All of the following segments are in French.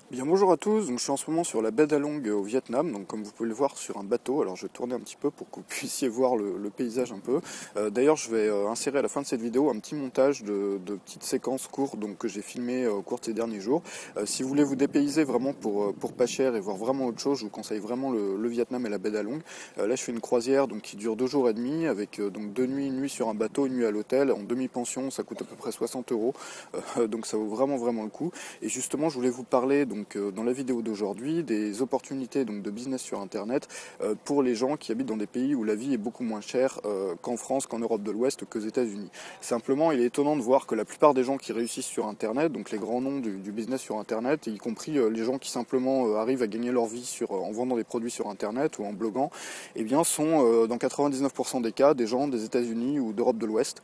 Bien bonjour à tous, donc je suis en ce moment sur la baie d'Along au Vietnam, donc comme vous pouvez le voir sur un bateau. Alors je vais tourner un petit peu pour que vous puissiez voir le paysage un peu. D'ailleurs je vais insérer à la fin de cette vidéo un petit montage de petites séquences courtes donc, que j'ai filmées au cours de ces derniers jours. Si vous voulez vous dépayser vraiment pour pas cher et voir vraiment autre chose, je vous conseille vraiment le Vietnam et la baie d'Along. Là je fais une croisière donc, qui dure 2 jours et demi avec donc 2 nuits, une nuit sur un bateau, une nuit à l'hôtel. En demi-pension ça coûte à peu près 60 euros, donc ça vaut vraiment le coup. Et justement je voulais vous parler dans la vidéo d'aujourd'hui des opportunités de business sur internet pour les gens qui habitent dans des pays où la vie est beaucoup moins chère qu'en France, qu'en Europe de l'Ouest, qu'aux États-Unis. Simplement, il est étonnant de voir que la plupart des gens qui réussissent sur internet, donc les grands noms du business sur internet, y compris les gens qui simplement arrivent à gagner leur vie en vendant des produits sur internet ou en bloguant, eh bien sont dans 99% des cas des gens des États-Unis ou d'Europe de l'Ouest,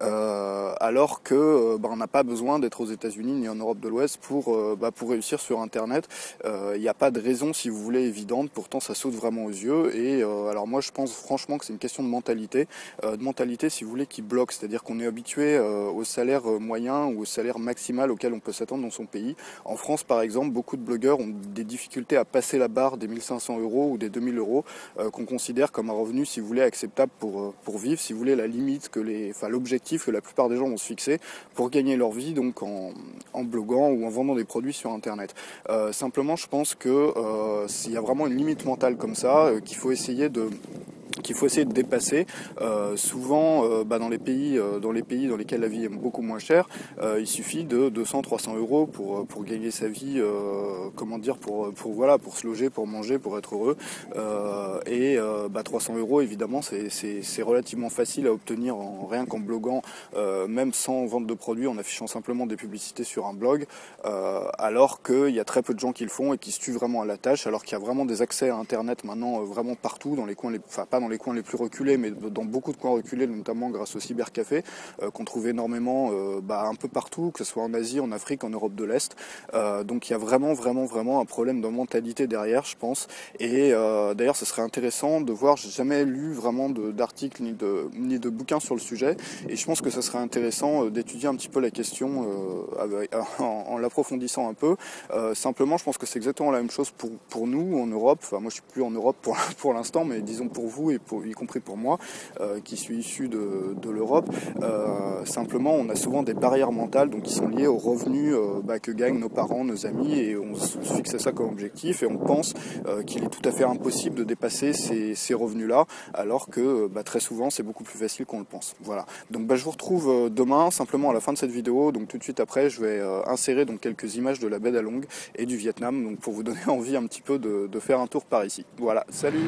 alors que on n'a pas besoin d'être aux États-Unis ni en Europe de l'Ouest pour réussir sur internet. Il n'y a pas de raison, si vous voulez, évidente, pourtant ça saute vraiment aux yeux. Et alors moi je pense franchement que c'est une question de mentalité si vous voulez, qui bloque, c'est-à-dire qu'on est habitué au salaire moyen ou au salaire maximal auquel on peut s'attendre dans son pays. En France par exemple, beaucoup de blogueurs ont des difficultés à passer la barre des 1500 euros ou des 2000 euros qu'on considère comme un revenu, si vous voulez, acceptable pour vivre, si vous voulez, la limite l'objectif que la plupart des gens vont se fixer pour gagner leur vie, donc en bloguant ou en vendant des produits sur internet. Simplement je pense que s'il y a vraiment une limite mentale comme ça, qu'il faut essayer de dépasser. Souvent, dans les pays dans lesquels la vie est beaucoup moins chère, il suffit de 200-300 euros pour gagner sa vie, pour se loger, pour manger, pour être heureux. 300 euros, évidemment, c'est relativement facile à obtenir rien qu'en bloguant, même sans vente de produits, en affichant simplement des publicités sur un blog, alors qu'il y a très peu de gens qui le font et qui se tuent vraiment à la tâche, alors qu'il y a vraiment des accès à Internet maintenant vraiment partout, dans les coins, pas dans les coins les plus reculés, mais dans beaucoup de coins reculés, notamment grâce au cybercafé, qu'on trouve énormément un peu partout, que ce soit en Asie, en Afrique, en Europe de l'Est. Donc il y a vraiment un problème de mentalité derrière, je pense. Et d'ailleurs, ce serait intéressant de voir, j'ai jamais lu vraiment d'articles ni de bouquins sur le sujet, et je pense que ce serait intéressant d'étudier un petit peu la question en l'approfondissant un peu. Simplement, je pense que c'est exactement la même chose pour nous en Europe. Enfin, moi, je suis plus en Europe pour l'instant, mais disons pour vous et y compris pour moi, qui suis issu de l'Europe. Simplement, on a souvent des barrières mentales donc qui sont liées aux revenus que gagnent nos parents, nos amis, et on se fixe ça comme objectif et on pense qu'il est tout à fait impossible de dépasser ces revenus-là, alors que très souvent c'est beaucoup plus facile qu'on le pense. Voilà. Donc je vous retrouve demain, simplement à la fin de cette vidéo. Donc tout de suite après, je vais insérer donc quelques images de la baie d'Along et du Vietnam, donc pour vous donner envie un petit peu de faire un tour par ici. Voilà, salut!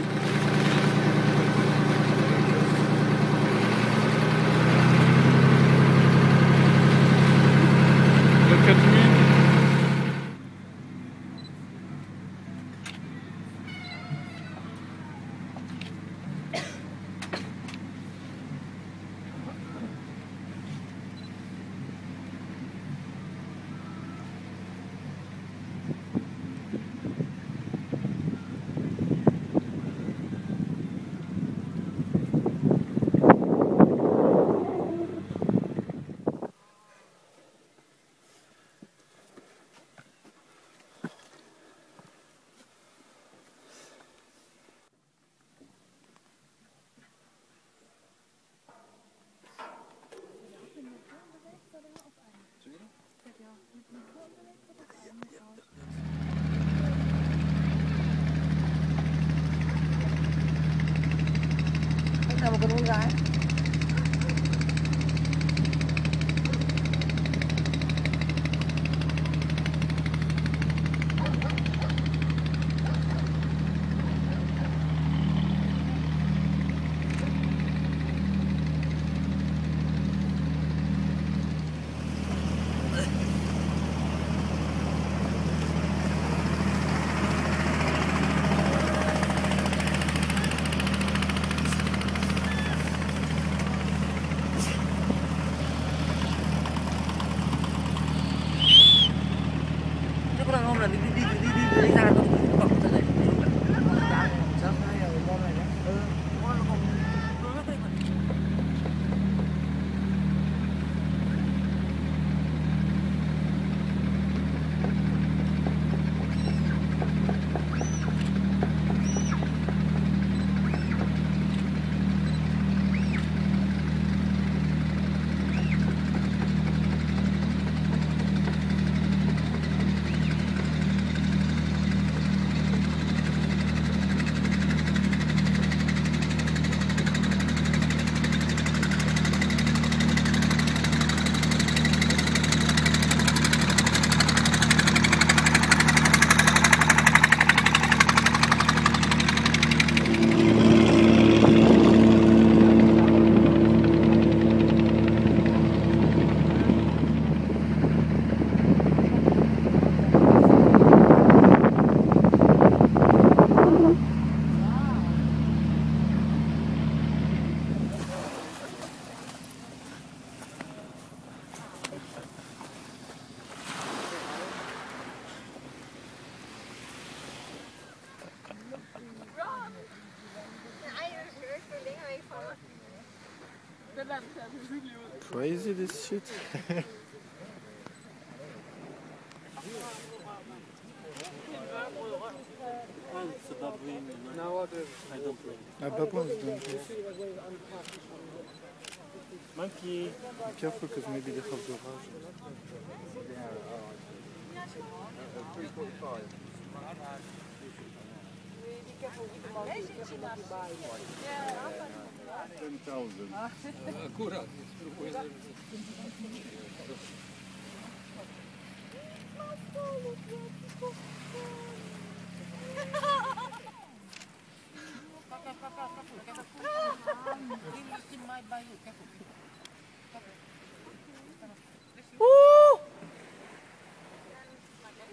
Nào một con gái. Hôm là đi ra tôi cộng ra đây. Sớm hay là ngon này nhé. Ngon là còn Crazy this shit. Ah, baboons don't do. Monkey. Be careful because maybe they have the rage. Akurat.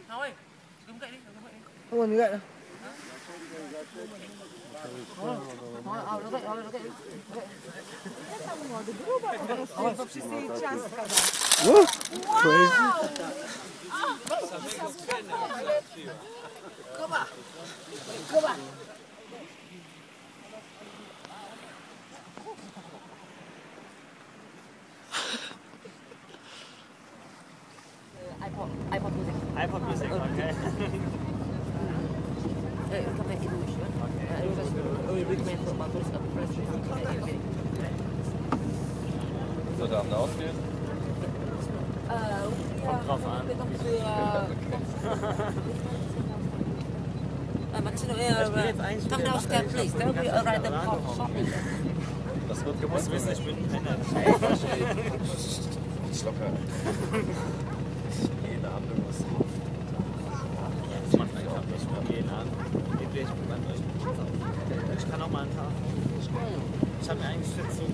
Thôi, đứng dậy đi, đứng dậy đi. Không còn như vậy đâu. Đứng dậy, đứng dậy. What? Crazy. Cơ bản. iPod music. iPod Music, okay. Come back in English. We recommend for Bagus and Fresh. So darf man auswählen? Kommt drauf an. Come downstairs, please. There will be a random shopping. Das wird Du musst gemacht. wissen, ich bin ein Penner. Locker. Jeden Abend irgendwas. Das macht mein Tag nicht mehr jeden Abend. Ich kann auch mal einen Tag. Ich habe mir eigentlich jetzt so